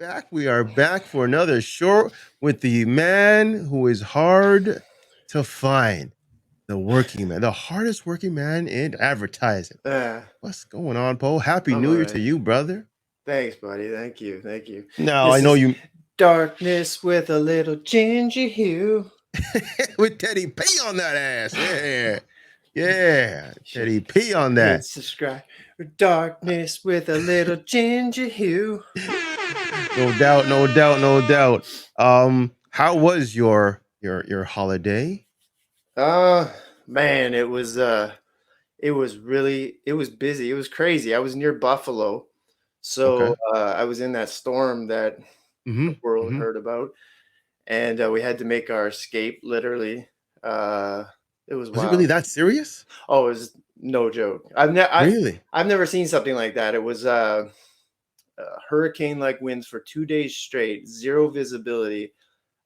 back. We are back for another short with the man who is hard to find. The working man, the hardest working man in advertising. Uh, What's going on, Poe? Happy I'm New all Year to right. you, brother. Thanks, buddy. Thank you. Thank you. Now I This know is you darkness with a little ginger hue. with Teddy P on that ass. Yeah. Yeah. Should Teddy P on hit that. subscribe. Darkness with a little ginger hue. No doubt, no doubt, no doubt. How was your holiday? Uh Man, it was busy. It was crazy. I was near Buffalo. Okay. So I was in that storm that the Mm-hmm. world Mm-hmm. heard about. And we had to make our escape literally. Uh it was Was it really wild. that serious? Oh, it was no joke. Really? I've never seen something like that. It was hurricane-like winds for 2 days straight, zero visibility,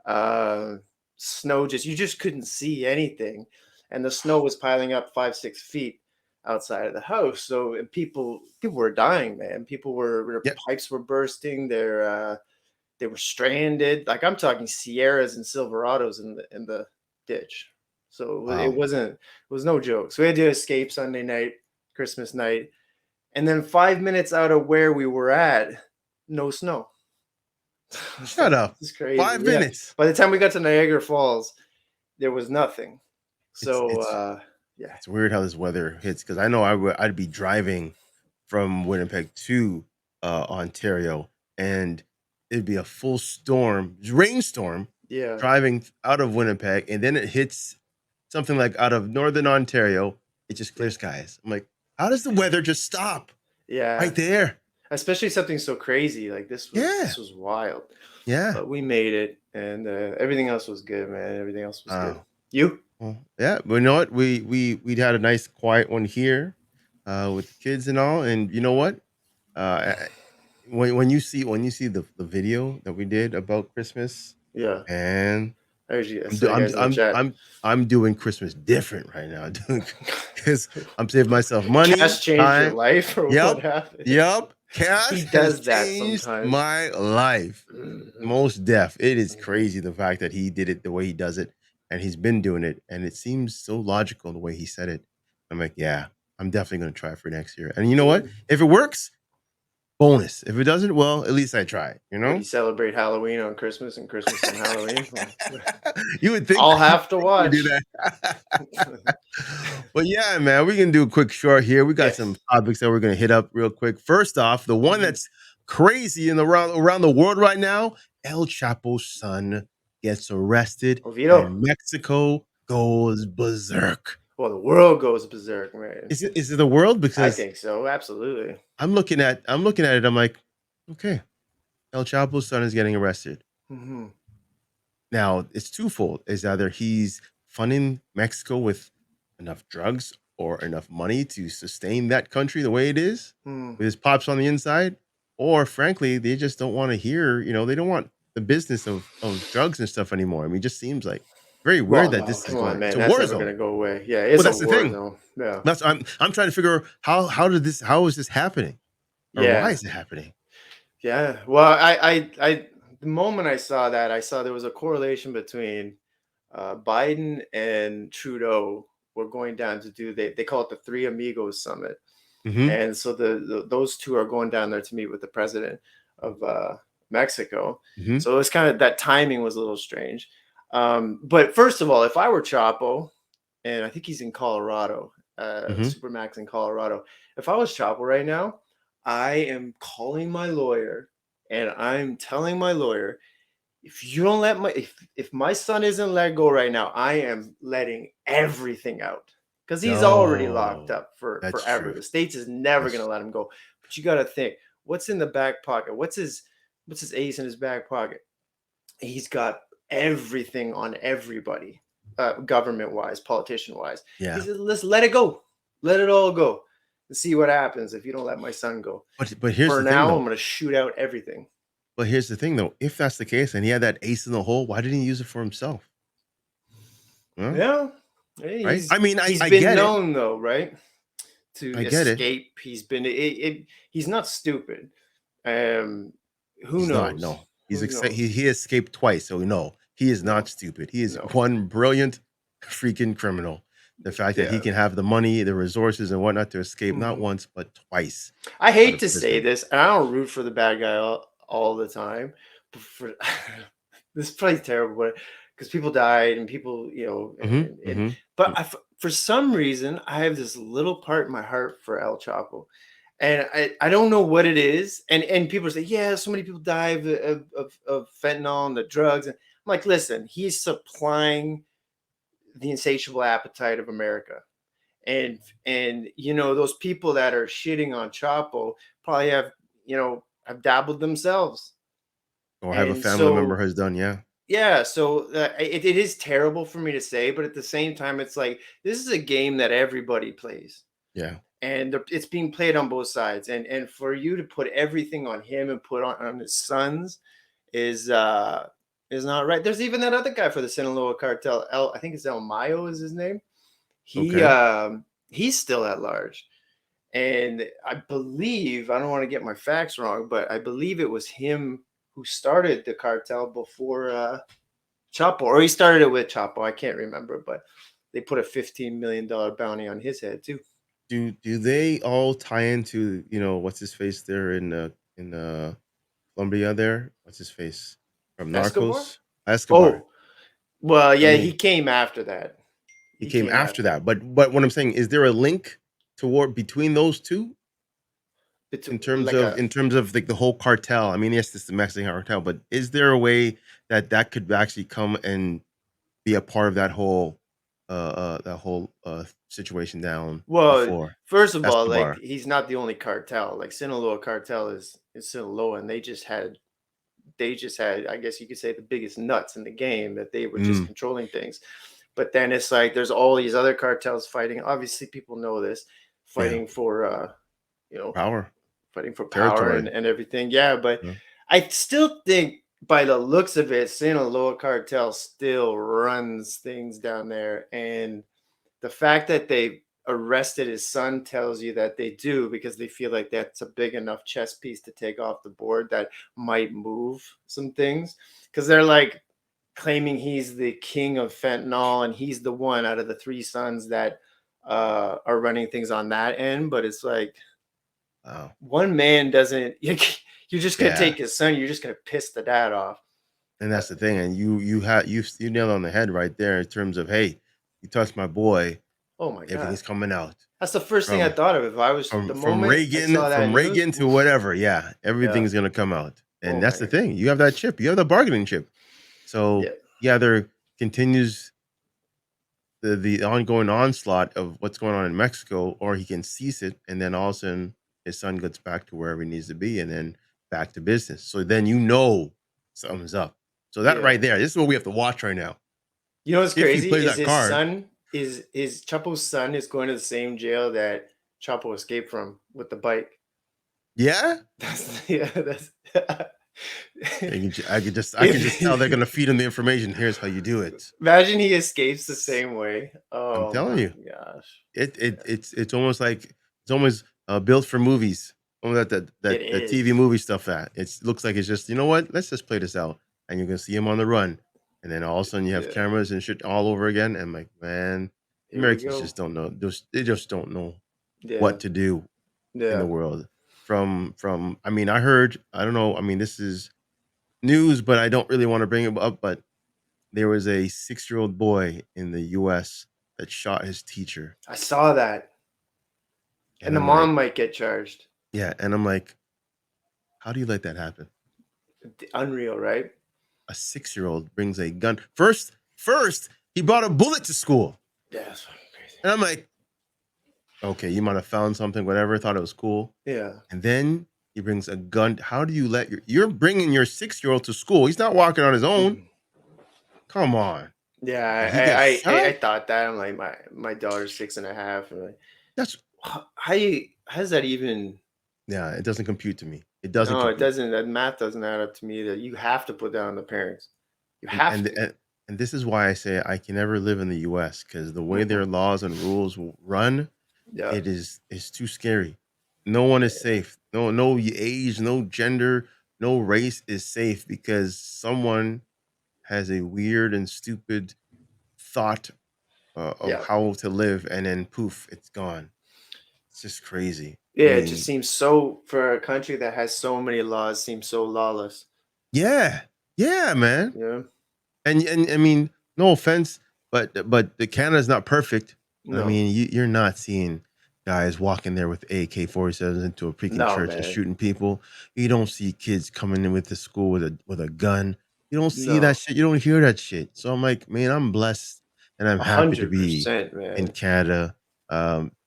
uh, snow just you just couldn't see anything, and the snow was piling up 5, 6 feet outside of the house. So and people were dying, man. People were their Yeah. pipes were bursting. They were stranded. Like I'm talking Sierras and Silverados in the ditch. So Wow. it was no joke. So we had to escape Sunday night, Christmas night, and then 5 minutes out of where we were at, no snow. I was Shut like, up. this is crazy. 5 Yeah. minutes. By the time we got to Niagara Falls, there was nothing. It's So it's yeah. it's weird how this weather hits because I know I'd be driving from Winnipeg to Ontario, and it'd be a full storm, rainstorm, Yeah. driving out of Winnipeg, and then it hits something like out of northern Ontario. It just clear skies. I'm like, how does the weather just stop Yeah. right there? Especially something so crazy like Yeah, this was wild. yeah. But we made it, and everything else was good, man. Everything else was good. Wow. You? Well, yeah, but you know what? We'd had a nice quiet one here, with the kids and all, and you know what? Uh, when you see the video that we did about Christmas, Yeah. and I I'm saw do, you I'm guys in the I'm chat. I'm I'm doing Christmas different right now, doing because I'm saving myself money, Cash changed your time. life, or what Yep, happened? yep. He Cash has does that changed sometimes. my life. Mhm, Most deaf. It is mhm. crazy the fact that he did it the way he does it, and he's been doing it, and it seems so logical the way he said it. I'm like, yeah, I'm definitely gonna try for next year. And you know what? Good. If it works, bonus. If it doesn't, well, at least I tried. You What do know. you celebrate Halloween on Christmas and Christmas on Halloween? you would think I'll you have to would do watch. that. But yeah, man, we can do a quick short here. We got some Yes. topics that we're gonna hit up real quick. First off, the one Mhm. that's crazy in the around the world right now, El Chapo's son gets arrested Oviedo. and Mexico goes berserk. Well, the world goes berserk, man. Is it the world? I Because think so. Absolutely. I'm looking at it, I'm like, okay, El Chapo's son is getting arrested. Hmm. Now, it's twofold. Is either he's funding Mexico with enough drugs or enough money to sustain that country the way it is Hmm. with his pops on the inside, or frankly, they just don't want to hear, they don't want the business of drugs and stuff anymore. I mean, it just seems like very weird Well, that no, this is come on, going. It's man. a That's war never zone. gonna go away. Yeah, Well, it's a that's the war thing. zone. Yeah. That's I'm trying to figure out how is this happening? Or why Yeah. is it happening? Yeah. Well, the moment I saw that, I saw there was a correlation between Biden and Trudeau were going down to do they call it the Three Amigos Summit, Hmm. and so those two are going down there to meet with the president of Mexico. Hmm. So it was kind of that timing was a little strange. But first of all, if I were Chapo, and I think he's in Colorado, Hmm. Supermax in Colorado. If I was Chapo right now, I am calling my lawyer and I'm telling my lawyer, if you don't let my if my son isn't let go right now, I am letting everything out. Because he's already locked Oh, up for that's forever. true. The states is never gonna That's let him go. But you gotta think, what's in the back pocket? What's his ace in his back pocket? He's got everything on everybody, government wise, politician wise. He yeah. said, let's let it go. Let it all go and see what happens if you don't let my son go. But here's For the thing now, I'm though. going to shoot out everything. But here's the thing though, if that's the case and he had that ace in the hole, why didn't he use it for himself? Huh? Yeah. Right? I mean, I He's I been get it. known though, right? To I get it. escape. He's not stupid. Um, Who He's not. knows? No, Who knows? he escaped twice. So no, he is not No, stupid. He is no. one brilliant freaking criminal. The fact that he Yeah. can have the money, the resources, and whatnot to escape not Mhm. once but twice I out hate of to say prison. this, and I don't root for the bad guy all the time, but for this is probably terrible, but because people died and people, Mhm, mhm. but for some reason, I have this little part in my heart for El Chapo, and I don't know what it is, and people say, yeah, so many people die of fentanyl and the drugs, and I'm like, listen, he's supplying the insatiable appetite of America, and those people that are shitting on Chapo probably have dabbled themselves, Or have a and family member so has done, yeah. yeah, so it is terrible for me to say, but at the same time, it's like this is a game that everybody plays, Yeah. and it's being played on both sides, and for you to put everything on him and put on his sons is is not right. There's even that other guy for the Sinaloa cartel, I think it's El Mayo is his name. He Okay. um he's still at large. And I believe, I don't want to get my facts wrong, but I believe it was him who started the cartel before Chapo, or he started it with Chapo. I can't remember, but they put a $15 million bounty on his head too. Do they all tie into, what's his face there in Colombia there? What's his face? From Escobar? Narcos? Escobar. Oh, well, I yeah, he mean, came after that. he He came came after after that. But what I'm saying, is there a link toward between those 2 it's in terms like of a in terms of like the whole cartel? I mean, yes, it's the Mexican cartel, but is there a way that that could actually come and be a part of that whole situation down well, before first of all, like Escobar? he's not the only cartel. Like Sinaloa cartel is Sinaloa, and they just had, I guess you could say, the biggest nuts in the game that they were just Mm, controlling things. But then it's like there's all these other cartels fighting. Obviously, people know this, yeah, fighting for you know, power, fighting for power and territory. and everything. Yeah, but Yeah. I still think by the looks of it, Sinaloa cartel still runs things down there, and the fact that they arrested his son tells you that they do because they feel like that's a big enough chess piece to take off the board that might move some things because they're like claiming he's the king of fentanyl and he's the one out of the three sons that are running things on that end, but it's like Wow. one man doesn't you're just gonna Yeah. take his son, you're just gonna piss the dad off. And uh, that's the thing, and you nailed on the head right there in terms of, "Hey, you touch my boy, oh my god, everything's coming out." that's the first thing I From thought of. If I was the from moment I saw that news, Reagan to oof, whatever, yeah, yeah, everything's gonna come out, oh and that's the man, thing, you have that chip, you have the bargaining chip. So, yeah. he either continues the ongoing onslaught of what's going on in Mexico, or he can cease it, and then all of a sudden, his son gets back to wherever he needs to be, and then back to business. So then something's up. So that Yeah. right there, this is what we have to watch right now. You know what's If he crazy plays is that his card. son is Chapo's son is going to the same jail that Chapo escaped from with the bike. Yeah? That's yeah, that's I can just tell they're if gonna feed him the information. Here's how you do it. imagine he escapes the same way. I'm Oh telling my you. gosh. It Yeah. it's almost like it's almost, built for movies. Almost It that TV is. movie stuff that it looks like it's just, "You know what? Let's just play this out." And you're gonna see him on the run, and then all of a sudden you have Yeah. cameras and shit all over again, and I'm like, "Man, Here we Americans go. just don't know. They just don't know Yeah. what to do in the Yeah. world." I mean, I don't know, I mean, this is news, but I don't really wanna bring it up, but there was a 6-year-old boy in the US that shot his teacher, I saw that. And and the I'm like, mom might get charged. yeah, and I'm like, "How do you let that happen?" Unreal, right? A 6-year-old brings a gun. First, he brought a bullet to school, Yeah, that's fucking crazy. and I'm like, "Okay, you might have found something, whatever, thought it was cool." Yeah. And then he brings a gun. How do you let you're bringing your 6-year-old to school, he's not walking on his own. Mhm. Come on. Yeah, And he gets I shot? thought that. I'm like, my daughter's 6.5. And like, That's how does that even? yeah, it doesn't compute to me. It doesn't No, it compute. doesn't. That math doesn't add up to me. That you have to put that on the parents. You have And to. and and this is why I say I can never live in the US, because the way their Mm-mm. laws and rules will run, Yeah, it is too scary. No one is yeah, safe. No age, no gender. no race is safe because someone has a weird and stupid thought of Yeah. how to live, and then poof, it's gone. It's just crazy. I Yeah, it just mean, seems so for a country that has so many laws, seems so lawless. yeah, yeah, man. Yeah. And I mean, no offense, but the Canada's not perfect. I No. mean, you're not seeing guys walking there with AK-47s into a freaking No, church and man. shooting people. You don't see kids coming in with the school with a gun. You don't see that No. shit. You don't hear that shit. So I'm like, man, I'm blessed and I'm A happy to hundred be percent, in man. Canada.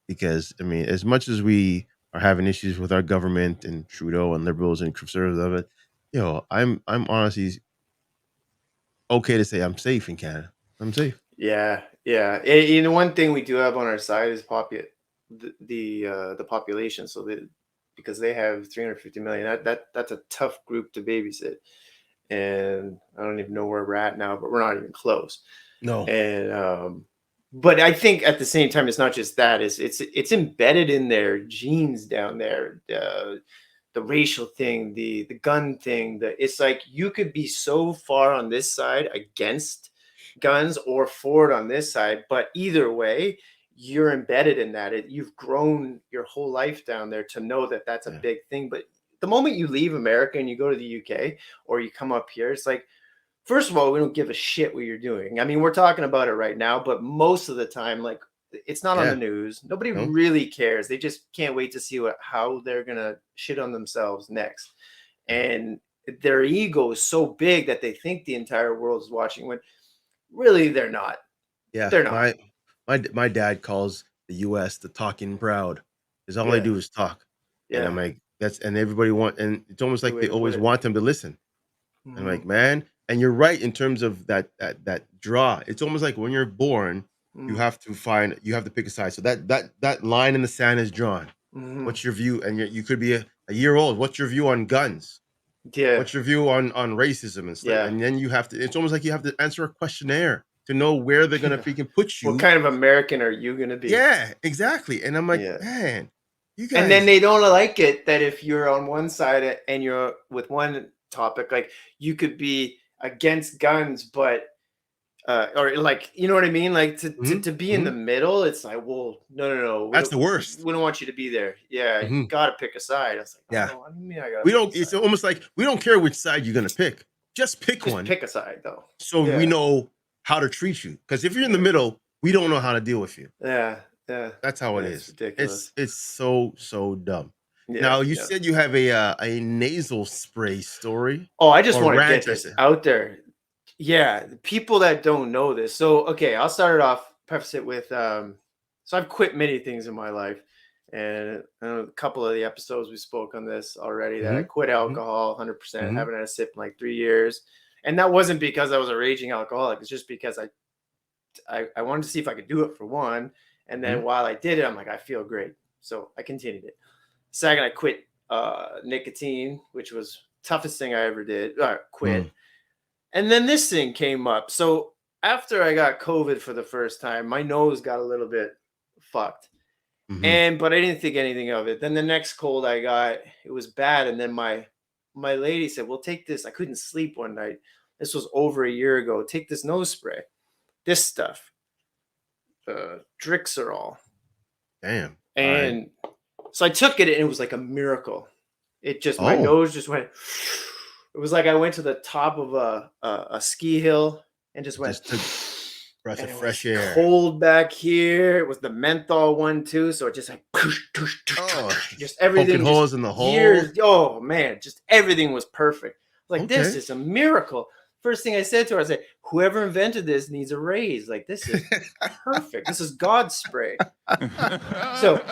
Because I mean, as much as we are having issues with our government and Trudeau and liberals and conservatives of it, I'm honestly okay to say I'm safe in Canada. I'm safe. Yeah, yeah. And one thing we do have on our side is the population. So because they have 350 million, that's a tough group to babysit. And I don't even know where we're at now, but we're not even close. No. And but I think at the same time, it's not just that; it's embedded in their genes down there. The racial thing, the gun thing, it's like you could be so far on this side against guns or for it on this side, but either way, you're embedded in that. You've grown your whole life down there to know that that's a Yeah. big thing. But the moment you leave America and you go to the UK or you come up here, it's like first of all, we don't give a shit what you're doing. I mean, we're talking about it right now, but most of the time, like it's not on the Yeah. news. Nobody No. really cares. They just can't wait to see how they're gonna shit on themselves next. Yeah. And their ego is so big that they think the entire world is watching when really they're not. Yeah. They're not. My dad calls the US the talking proud. Because all they Yeah. do is talk. And I'm Yeah. like, that's and everybody and it's almost Good like way they to put always it. want them to listen. I'm Hmm. like, man, and you're right in terms of that draw. It's almost like when you're born, Hmm. you have to pick a side. So that line in the sand is drawn. Hmm. What's your view? And you could be a year old. What's your view on guns? Yeah. What's your view on racism and slave? Yeah. And then you have to. It's almost like you have to answer a questionnaire to know where they're gonna Yeah. freaking put What you. kind of American are you gonna be? Yeah, exactly. And I'm like, Yeah. man, you And then guys, they don't like it that if you're on one side and you're with one topic, like you could be against guns, but or like you know what I mean? Like mhm, to be in the mhm, middle, it's like, well, no, that's the worst. we don't want you to be there. Yeah, you Mhm, gotta pick a side. I was like, yeah, oh, what do you mean I gotta we pick a don't. It's side? almost like we don't care which side you're gonna pick. Just pick Just one, pick a side though. so we Yeah, know how to treat you. Because if you're in the yeah, middle, we don't know how to deal with you. yeah, yeah. That's how it That's is. ridiculous. It's so dumb. Yeah, Now you yeah. said you have a nasal spray story Oh, I just or want to rant. get I this said. out there. Yeah, the people that don't know this. So, okay, I'll start it off, preface it with so I've quit many things in my life. And I know a couple of the episodes we spoke on this already that I Mhm, quit mhm, alcohol 100%, mhm, haven't had a sip in like 3 years. And that wasn't because I was a raging alcoholic. It's just because I wanted to see if I could do it for one. And mhm, then while I did it, I'm like, I feel great. So I continued it. Second, I quit nicotine, which was toughest thing I ever did. mm, Quit. And then this thing came up. So after I got COVID for the first time, my nose got a little bit fucked. mhm, And but I didn't think anything of it. Then the next cold I got, it was bad. And then my lady said, well, take this. I couldn't sleep one night. This was over a year ago. Take this nose spray. This stuff. Drixerol. damn. Alright. And so I took it and it was like a miracle. It just my Oh, nose just went. It was like I went to the top of a ski hill and just it went, just took breath and of it fresh was air. cold back here. It was the menthol one too, so it just like Oh, just poking everything just holes in the hole. gears. Oh man, just everything was perfect. Like this Okay. is a miracle. First thing I said to her, I said, "Whoever invented this needs a raise. Like this is perfect. This is God's spray." So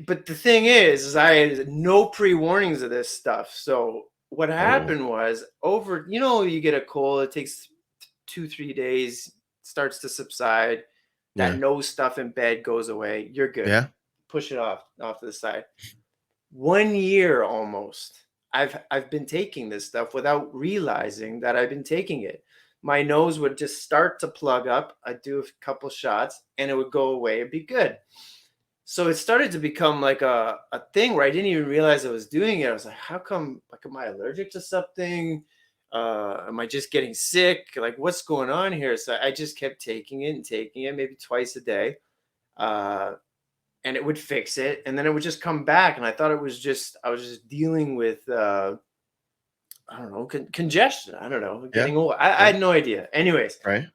but the thing is I had no pre warnings of this stuff. So what Oh, happened was you get a cold, it takes 2 3 days, starts to subside. That yeah, nose stuff in bed goes away. You're good. yeah, Push it off to the side. 1 year almost. I've been taking this stuff without realizing that I've been taking it. My nose would just start to plug up. I'd do a couple shots and it would go away and be good. So it started to become like a thing where I didn't even realize I was doing it. I was like, how come, like, am I allergic to something? Am I just getting sick? Like, what's going on here? So I just kept taking it and taking it, maybe twice a day. Uh, and it would fix it. And then it would just come back. And I thought it was just, I was just dealing with, I don't know, congestion. I don't know, Yeah. getting old. I Yeah. had no idea. Anyways, Right.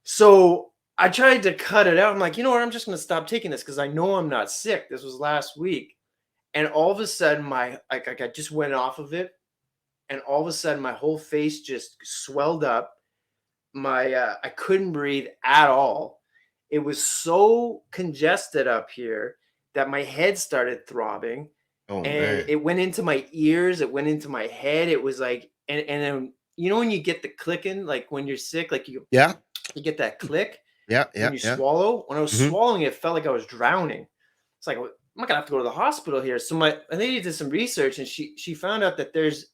so I tried to cut it out. I'm like, you know what? I'm just going to stop taking this because I know I'm not sick. This was last week. And all of a sudden, like I just went off of it. And all of a sudden, my whole face just swelled up. I couldn't breathe at all. It was so congested up here that my head started throbbing, Oh and man. it went into my ears, it went into my head. It was like, and then you know when you get the clicking, like when you're sick, like Yeah. you get that click Yeah. when Yeah. you Yeah. swallow. When I was Hmm. swallowing, it felt like I was drowning. It's like, I'm not gonna have to go to the hospital here. So my lady did some research, and she found out that there's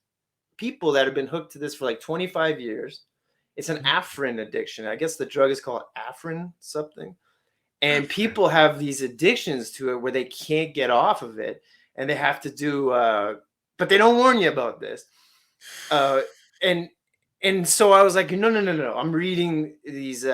people that have been hooked to this for like 25 years. It's an Afrin addiction. I guess the drug is called Afrin something. And people have these addictions to it where they can't get off of it, and they have to do but they don't warn you about this. Uh and and so I was like, no, no, no, no. I'm reading these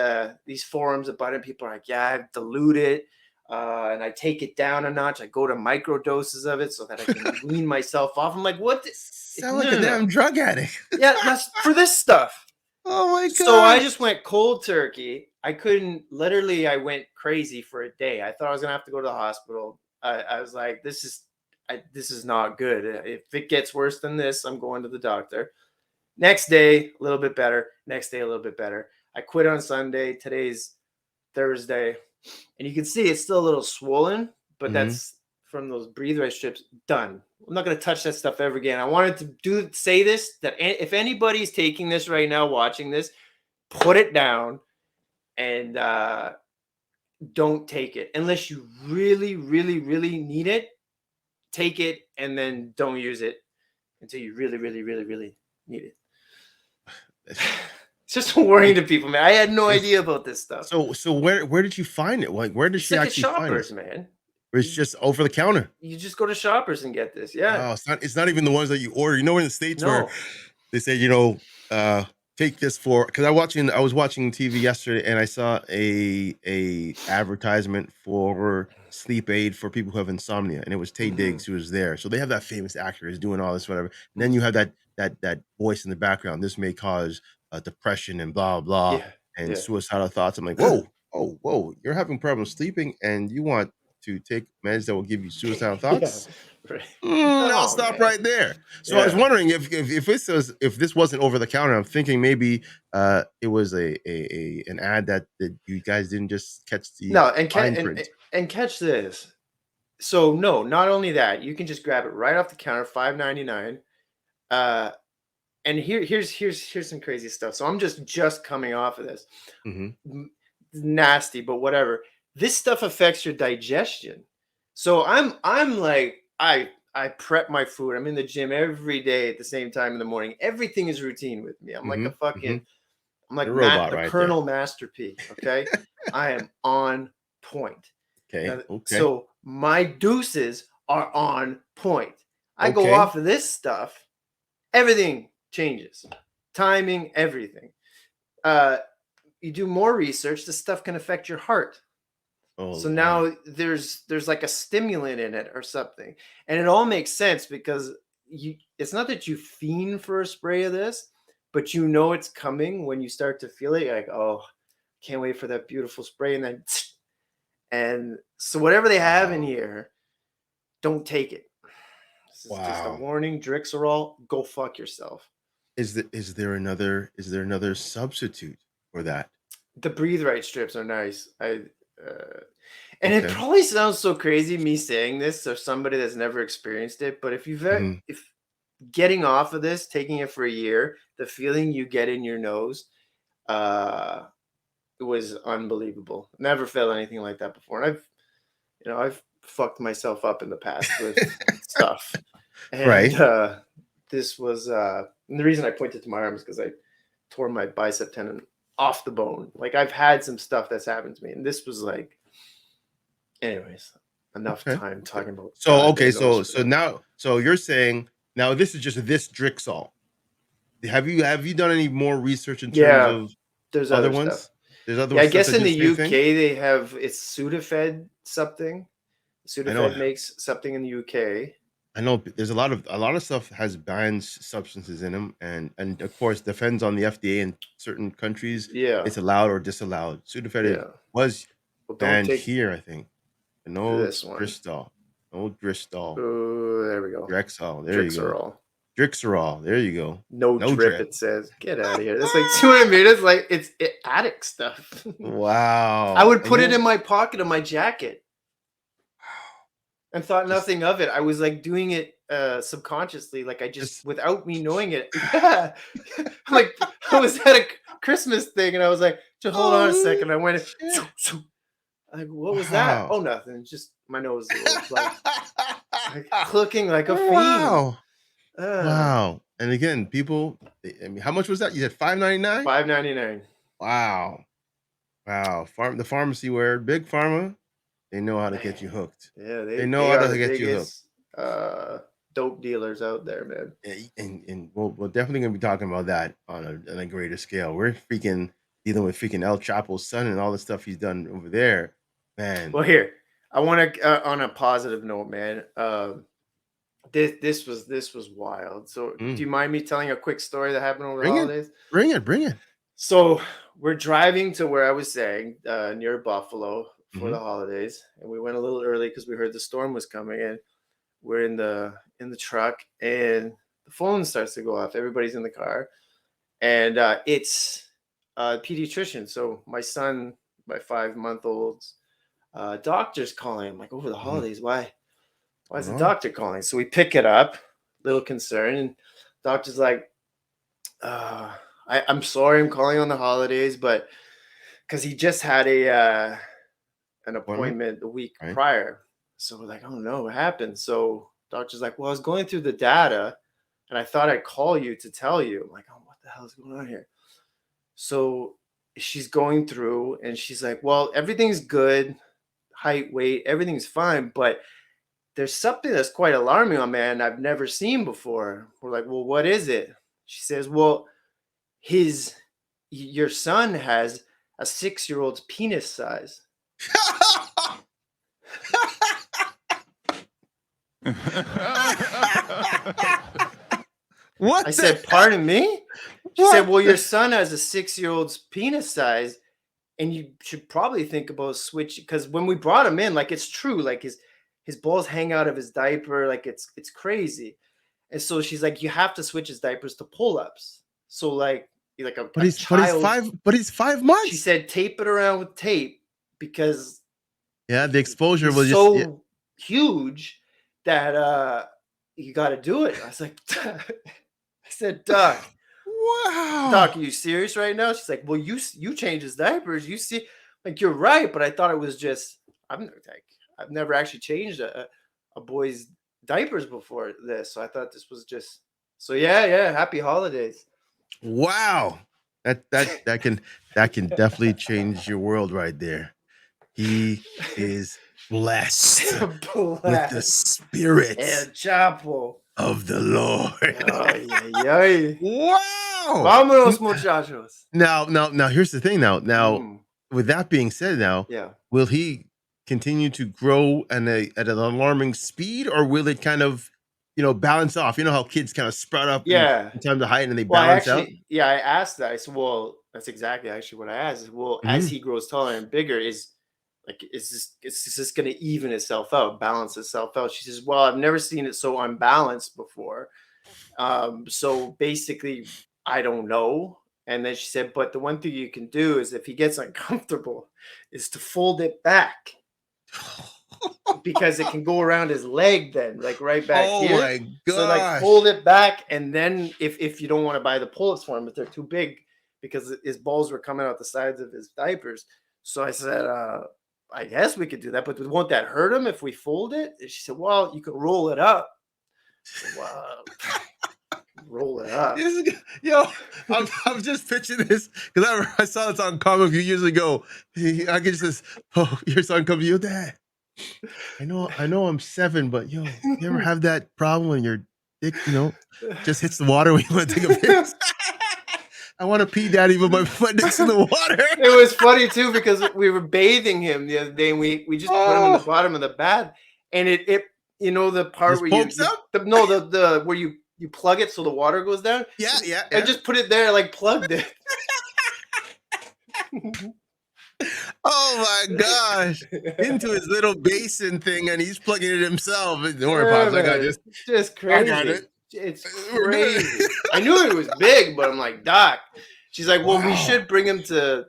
forums about it. People are like, yeah, I've diluted and I take it down a notch. I go to micro doses of it so that I can wean myself off. I'm like, what? Sound like No, a no, no. damn drug addict. Yeah, that's for this stuff. Oh my So I god. just went cold turkey. I couldn't, literally, I went crazy for a day. I thought I was gonna have to go to the hospital. I was like, this is not good. If it gets worse than this, I'm going to the doctor. Next day, a little bit better. Next day, a little bit better. I quit on Sunday. Today's Thursday, and you can see it's still a little swollen, but Hmm. that's from those breathe right strips. Done. I'm not going to touch that stuff ever again. I wanted to say this, that if anybody's taking this right now, watching this, put it down and don't take it unless you really, really, really need it. Take it and then don't use it until you really, really, really, really need it. It's just a warning to people, man. I had no It's idea about this stuff. so where did you find it? Like, where did It's she like a actually find it? Shoppers, man. Or it's You, just over the counter? you just go to Shoppers and get this. Yeah. Oh, it's not even the ones that you order. You know, in the States where No. they say, take this for because I was watching TV yesterday and I saw a advertisement for sleep aid for people who have insomnia, and it was Tay Hmm. Diggs who was there. So they have that famous actor who's doing all this, whatever. And then Hmm. you have that voice in the background. This may cause depression and blah blah Yeah. and Yeah. suicidal thoughts. I'm like, whoa, oh, whoa, you're having problems sleeping, and you want to take meds that will give you suicidal Yeah. thoughts? Right. I'll No, stop man. right there. So I was Yeah. wondering if this wasn't over the counter. I'm thinking maybe it was an ad that you guys didn't just catch the No, fine print. and catch this. So no, not only that, you can just grab it right off the counter, 5.99. Uh, and here's some crazy stuff. So I'm just coming off of this. Hmm. Nasty, but whatever. This stuff affects your digestion. So I'm like, I prep my food. I'm in the gym every day at the same time in the morning. Everything is routine with me. I'm like Hmm. a fucking, Hmm. I'm like You're a robot the right there. Colonel Master P. Okay, I am on point. Okay. Now, Okay. so my deuces are on point. I go Okay. off of this stuff, everything changes, timing, everything. Uh, you do more research, this stuff can affect your heart. Oh So Lord. now there's like a stimulant in it or something, and it all makes sense because you. It's not that you fiend for a spray of this, but you know it's coming when you start to feel it. You're like, oh, can't wait for that beautiful spray, and then and so whatever they have in Wow. here, don't take it. This is just a Wow. warning. Drixerol, go fuck yourself. Is there another substitute for that? The breathe right strips are nice. Uh, and it Okay. probably sounds so crazy me saying this or somebody that's never experienced it, but Hmm. if getting off of this, taking it for a year, the feeling you get in your nose, uh, it was unbelievable. Never felt anything like that before. And I've fucked myself up in the past with stuff, and Right. this was and the reason I pointed to my arm is because I tore my bicep tendon off the bone. Like I've had some stuff that's happened to me, and this was like, anyways. enough Okay. time Okay. talking about So God okay. knows So shit. now, so you're saying now this is just this Drixol. Have you done any more research in terms Yeah, of there's other other stuff. ones? There's other Yeah, I stuff guess that in do the the same thing. UK they have it's Sudafed something. I know. Sudafed makes something in the UK. I know. There's a lot of stuff has banned substances in them, and of course depends on the FDA in certain countries. Yeah, It's allowed or disallowed. Sudafed yeah. was Well, don't banned take here, I think. No this one. Dristal, no Dristal, Oh, there we go. Drexel. There you Tricks are go. all. Drixerol. There you go. No No drip, drip. it says. Get out of here. That's like 200 meters. Like it's addict stuff. I Wow. would put it in my pocket of my jacket and thought Just nothing of it. I was like doing it subconsciously, like I just just without me knowing it. Yeah. Like I was at a Christmas thing and I was like, just hold on a oh second. I went shit. like, what was that? Wow. Oh, nothing. Just my nose a little bloody. Like clicking like a fiend. Wow. Uh, Wow. And again, people, I mean, how much was that? You said 5.99? 5.99. Wow. Wow. The pharmacy word, big pharma, they know how to get Man. you hooked. Yeah, They know they how are to the get you hooked. biggest dope dealers out there, man. And we're definitely gonna be talking about that on a greater scale. We're freaking dealing with freaking El Chapo's son and all the stuff he's done over there. Man. Well, here I want to on a positive note, man. This was wild. So, do Mm. you mind me telling a quick story that happened over the Bring it. holidays? Bring it. Bring it. So, we're driving to where I was saying near Buffalo for the Mhm. holidays, and we went a little early because we heard the storm was coming in. We're in the truck, and the phone starts to go off. Everybody's in the car, and it's a pediatrician. So my son, my 5-month-old's doctor's calling. I'm like, over the Mhm. holidays, why is What's the going on? doctor calling? So we pick it up, little concern, and doctor's like, uh, I'm sorry, I'm calling on the holidays, but because he just had an Appointment? appointment the week Right? prior. So we're like, oh no, what happened? So doctor's like, well, I was going through the data and I thought I'd call you to tell you. I'm like, oh, what the hell is going on here? So she's going through and she's like, well, everything's good, height, weight, everything's fine, but there's something that's quite alarming on man I've never seen before. We're like, well, what is it? She says, well, his your son has a 6-year-old's penis size. I What the said, pardon me? She what said, well, your the son has a 6-year-old's penis size, and you should probably think about switching because when we brought him in, like it's true, like his balls hang out of his diaper, like it's crazy. And so she's like, you have to switch his diapers to pull-ups. So like but a he's child, 5 she months. said, tape it around with tape because Yeah, the exposure he's was just yeah. so huge that you got to do it. I was like, I said, Doc, Wow. are you serious right now? She's like, well, you change his diapers. You see, like you're right, but I thought it was just I've never actually changed a boy's diapers before this, so I thought this was just so yeah. Happy holidays. Wow. That can definitely change your world right there. He is blessed with the Blessed spirit El Chapo. of the Lord. Ay, ay, ay. Wow. Vámonos, muchachos. Now, here's the thing. Now, Mm, with that being said, now, yeah. will he continue to grow at an alarming speed, or will it kind of, balance off? You know how kids kind of sprout up Yeah. in terms of height and they Well, balance out. I asked that. I said, "Well, that's exactly actually what I asked. Well, as Mhm. he grows taller and bigger, is this going to even itself out, balance itself out?" She says, "Well, I've never seen it so unbalanced before. So basically, I don't know." And then she said, "But the one thing you can do is if he gets uncomfortable, is to fold it back because it can go around his leg then, like right back Oh here. my So like gosh. fold it back, and then if you don't want to buy the pull-ups for him, if they're too big, because his balls were coming out the sides of his diapers. So I said, I guess we could do that, but won't that hurt him if we fold it? And she said, well, you could roll it up. I said, wow, roll it up. This is yo, I'm just pitching this because I saw this on comic a few years ago. I get just this, oh, your son comes to you, Dad. I know I'm 7, but yo, you ever have that problem when your dick, just hits the water when you want to take a piss? I want to pee, daddy, but my dick's in the water. It was funny too because we were bathing him the other day and we just put him in the Oh, bottom of the bath and it the part just where pokes up? the where you plug it so the water goes down. Yeah, yeah, I yeah. just put it there like plugged it. Oh my gosh. Into his little basin thing, and he's plugging it himself. Don't worry, Yeah, Pops. I got man. this. Just I got it. crazy. It's We're good. crazy. I knew it was big, but I'm like, Doc. She's like, well, we Wow. should bring him to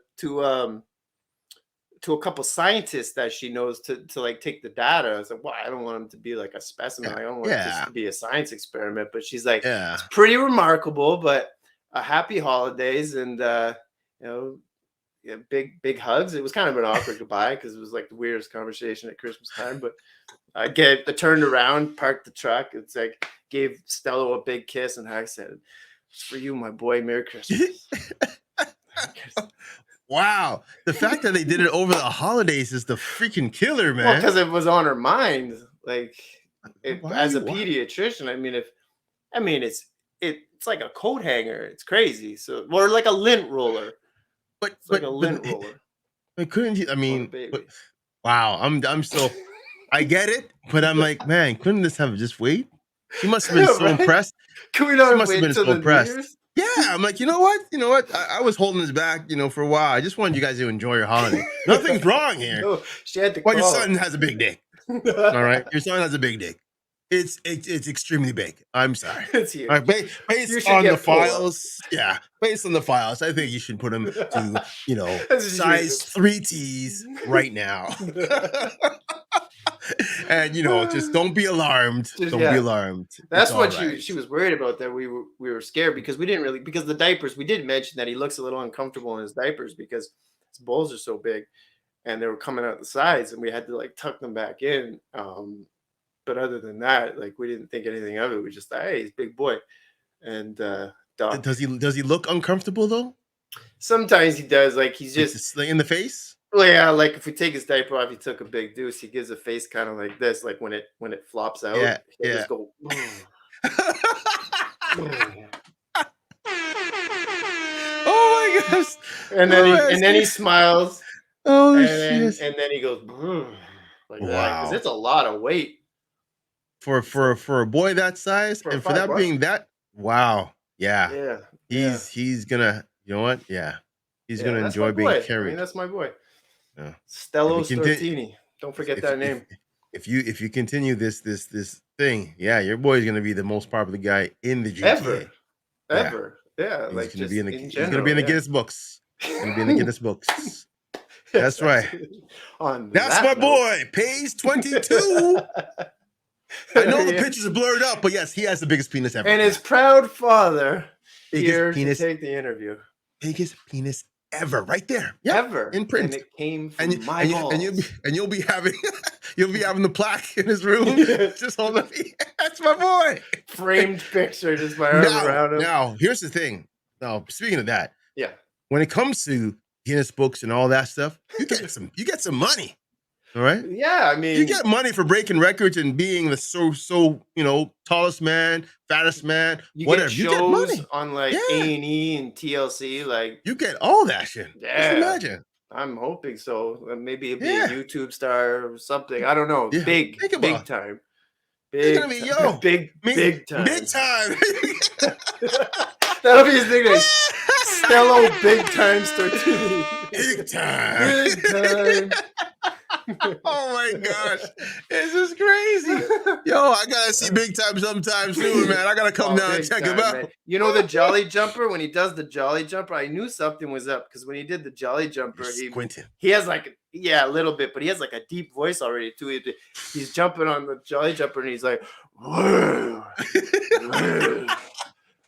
a couple scientists that she knows to like take the data. I was like, well, I don't want him to be like a specimen. Yeah. I don't want it just Yeah. to be a science experiment. But she's like, Yeah. it's pretty remarkable, but happy holidays and you know, yeah, big hugs. It was kind of an awkward goodbye because it was like the weirdest conversation at Christmas time. But I turned around, parked the truck. It's like gave Stello a big kiss, and I said, "It's for you, my boy. Merry Christmas." Merry Christmas. Wow. The fact that they did it over the holidays is the freaking killer, Well, because man. it was on her mind. Like Why as a you why? pediatrician, it's like a coat hanger. It's crazy. So or like a lint roller. But It's like but a but lint roller but couldn't you? I on a mean, but baby. wow. I'm so I get it, but I'm like, man, couldn't this have just wait? She must have been so Right? impressed. Can we She not must have wait been till so the New impressed. Year's? Yeah, I'm like, you know what? You know what? I was holding this back, for a while. I just wanted you guys to enjoy your holiday. Nothing's wrong here. No, she had to Well, your call. son has a big dick. All right, your son has a big dick. It's extremely big. I'm sorry. It's All right, huge. You based should on the get pull files, yeah, based on the files, I think you should put him to That's what she size 3Ts right now, and just don't be alarmed. just Don't be yeah. alarmed. It's That's all what right. she was worried about. That we were scared because we didn't really because the diapers. We did mention that he looks a little uncomfortable in his diapers because his balls are so big and they were coming out the sides, and we had to like tuck them back in. But other than that, like we didn't think anything of it. We just thought, hey, he's a big boy. And Doc, Does he look uncomfortable though? sometimes he does. Like he's Like just the sling in the face? well, yeah. Like if we take his diaper off, he took a big deuce. He gives a face kind of like this, like when it flops out, Yeah, he'll yeah. just go. Oh my gosh. And then Oh, he I and then see. he smiles, Oh and shit. then he goes like that because Wow. it's a lot of weight. For It's like for a boy that size for and for 5 that bucks. being that wow. Yeah. Yeah, yeah, He's gonna, you know what? Yeah. He's yeah. gonna That's my enjoy being boy. I mean, carried. that's my boy, Yeah. If Stello you continue Stortini. Don't forget that name. if you continue this thing, yeah, your boy is gonna be the most popular guy in the GTA. Ever, Yeah. ever. Yeah, He's like gonna be just in the in he's gonna be in general. the Yeah. Guinness books. He's gonna be in the Guinness books. Yes, That's right. absolutely. On That's my that note, boy. Pays 22. I know there the he is. pictures are blurred up, but yes, he has the biggest penis ever. And Yeah. his proud father Biggest here to penis, take the interview biggest penis ever. Right there. Yep. ever, In and print. it came And from my balls. you'll be having you'll be having the plaque in his room. Just hold up. That's my boy. Framed picture, just my arm around him. Now, here's the thing. Now, speaking of that, Yeah. when it comes to Guinness books and all that stuff, you get some money. All right. Yeah, I You mean, get money for breaking records and being the tallest man, fattest man, you get whatever. You get shows money. on like Yeah. A&E and TLC, like You get all that shit. Just yeah, imagine. I'm hoping so. Maybe it'd be a Yeah. YouTube star or something. I don't know. Yeah. Think Big about it. time. It's gonna be me Big big time. time. That'll be his nickname. Stello Big Time Stortini. Big time. Big time. Oh my gosh. This is crazy. Yo, I gotta see Big Time sometime soon, man. I gotta come Oh, down and big check him time, man. out. You know the Jolly Jumper, when he does the Jolly Jumper, I knew something was up because when he did the Jolly You're Jumper, squinting. he has like yeah, a little bit, but he has like a deep voice already too. He's jumping on the Jolly Jumper and he's like, "Whoa, whoa,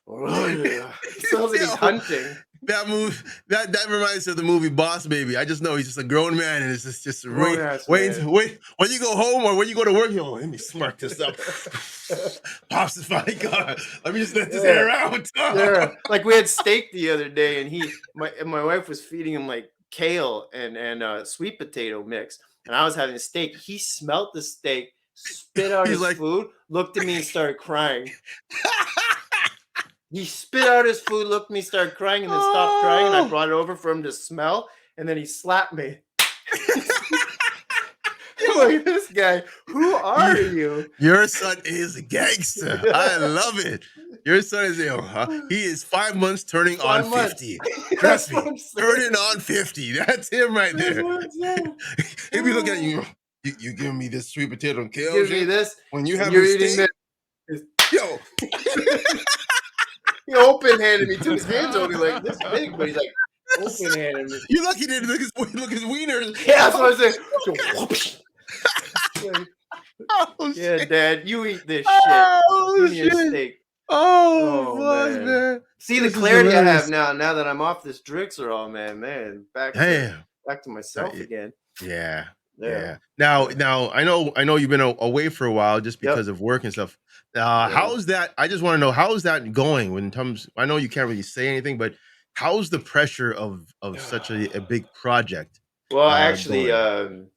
whoa." It sounds like he's Yo, hunting. that move that reminds me of the movie Boss Baby. I just know he's just a grown man and it's just Grown ass man. wait when you go home or when you go to work, let me smirk this up. Pops is my God. Let me just let this Yeah. air out. Yeah, like we had steak the other day, and my wife was feeding him like kale and sweet potato mix, and I was having a steak. He smelt the steak, spit out He's his like, food, looked at me, and started crying. He spit out his food, looked at me, started crying, and then stopped crying. And I oh, brought it over for him to smell, and then he slapped me. yo, I'm like, this guy, who are you, you? your son is a gangster. I love it. Your son is he is 5 months turning on 5 months. 50. That's Trust what me, I'm saying. turning on 50. That's him right That's there. what I'm saying. He'll be looking at you. You giving me this sweet potato and You kale give me shit this, when you and having you're eating steak? this. Yo, He open handed me, took his hands only like this big, but he's like open handed me. you lucky didn't look his wieners. Yeah, that's what I'm saying. So, whoosh. Like, Oh yeah, shit. Dad, you eat this shit. Give Oh me a shit. steak. Oh Oh fudge, man. man. See the This is clarity I have hilarious. now. Now that I'm off this Drixer, man, Damn. back to myself again. Yeah. Yeah, Yeah. Now, yeah. I know you've been away for a while just Yep. because of work and stuff. Yeah. How's that? I just want to know how's that going when it comes. I know you can't really say anything, but how's the pressure of such a big project Well, actually, going?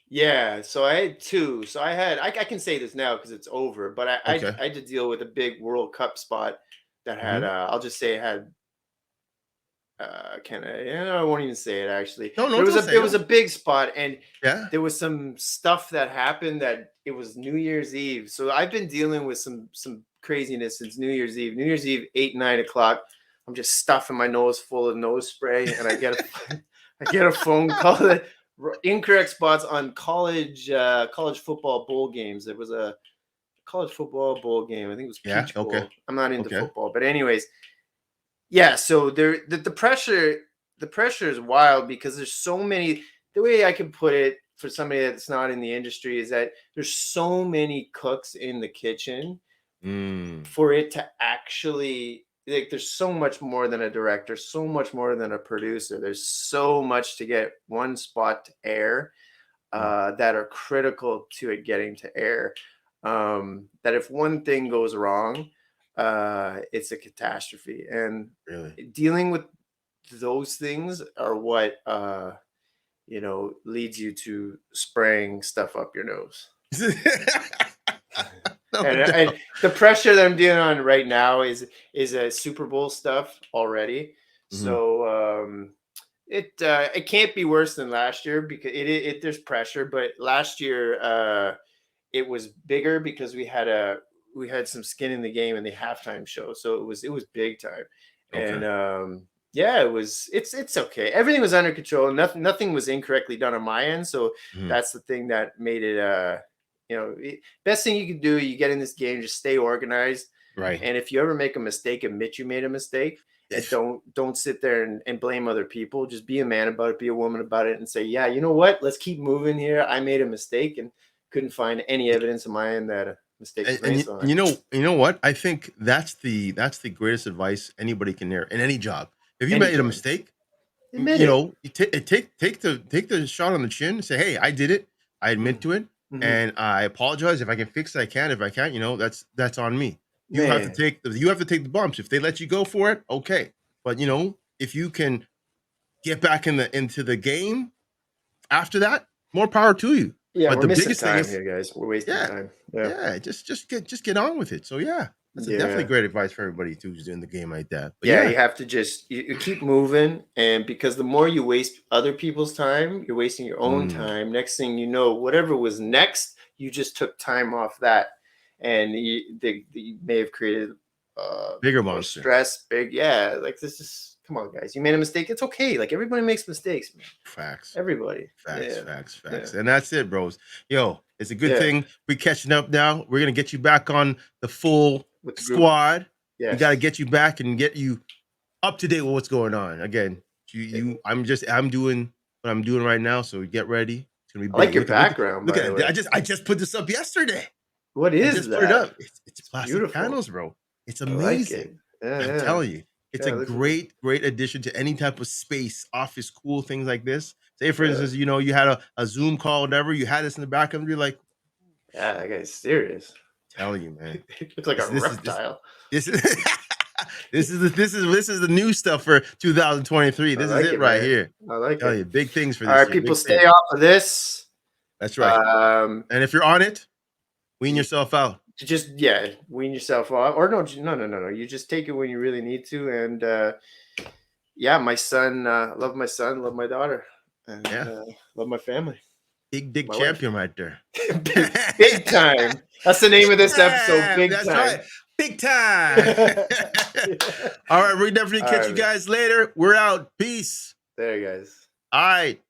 yeah. So I had two. So I can say this now because it's over. But Okay. I had to deal with a big World Cup spot that had. Hmm. I'll just say it had. Can I? Yeah, I won't even say it. Actually, No, no, there was don't a say it it. was a big spot, and Yeah. there was some stuff that happened that it was New Year's Eve. So I've been dealing with some craziness since New Year's Eve. New Year's Eve, 8, 9 o'clock. I'm just stuffing my nose full of nose spray, and I get a I get a phone call that incorrect spots on college football bowl games. There was a college football bowl game. I think it was Yeah. Peach Okay. Bowl. I'm not into Okay. football, but anyways, yeah. So the pressure is wild because there's so many. The way I can put it for somebody that's not in the industry is that there's so many cooks in the kitchen Mm, for it to actually, like, there's so much more than a director, so much more than a producer. There's so much to get one spot to air, mm, that are critical to it getting to air. That if one thing goes wrong, it's a catastrophe. And really. dealing with those things are what leads you to spraying stuff up your nose. No And doubt. the pressure that I'm dealing on right now is a Super Bowl stuff already. Mhm. So it can't be worse than last year because it there's pressure. But last year it was bigger because we had some skin in the game in the halftime show, so it was big time. Okay. And yeah, it's okay. Everything was under control. Nothing was incorrectly done on my end, so Mhm. that's the thing that made it. Best thing you can do, you get in this game, just stay organized. Right. And if you ever make a mistake, admit you made a mistake, and It's don't sit there and blame other people. Just be a man about it, be a woman about it, and say, yeah, you know what? Let's keep moving here. I made a mistake and couldn't find any evidence of my end that a mistake was and made. you, So you know you know what? I think that's the greatest advice anybody can hear in any job. If you any made a job, mistake, admit it. you take the shot on the chin and say, "Hey, I did it. I admit Mm, to it, mhm. and I apologize. If I can fix it, I can. If I can't, that's on me. Man, You have to take the bumps. If they let you go for it, okay. But if you can get back into the game after that, more power to you. yeah, But we're the missing biggest thing time is, here, guys. We're wasting yeah, time. Yeah, yeah, just get on with it. So yeah, that's a definitely yeah. great advice for everybody who's doing the game like that. But Yeah, yeah, you have to just you keep moving, and because the more you waste other people's time, you're wasting your own mm, time. Next thing you know, whatever was next, you just took time off that, and they may have created bigger more monster. stress. Big, yeah, like this is come on, guys. You made a mistake. It's okay. Like everybody makes mistakes, man. Facts, Everybody. facts, Yeah, facts, yeah, facts, and that's it, bros. Yo, it's a good yeah. thing we catching up now. We're gonna get you back on the full With the group, squad. We got to yes. get you back and get you up to date with what's going on. Again, I'm doing what I'm doing right now, so get ready. It's gonna be I like big. your Look background, look by at the it. way. I just put this up yesterday. What I is just put it that? up. It's It's plastic beautiful. panels, bro. It's I like amazing. it. Yeah, I'm yeah. telling you, it's a Yeah, it looks like great addition to any type of space, office, cool things like this. Say, for yeah. instance, you had a Zoom call, whatever. You had this in the background. You're like, Yeah, that guy's serious. telling you, man. It looks like a reptile. This is this is the new stuff for 2023. I This is like it it, right man. here. I like Tell it. you, big things for All this right, year. people, Big things. stay off of this. That's right. Um, And if you're on it, wean y- yourself out. to just wean yourself off, or no. You just take it when you really need to, and yeah, my son, love my son, love my daughter, and Yeah. love my family, Big Dick my wife. champion right there. Big time. That's the name of this episode. Time. Big That's time. right. Big time. All right. We definitely All catch right, you man. guys later. We're out. Peace. There, guys. All right.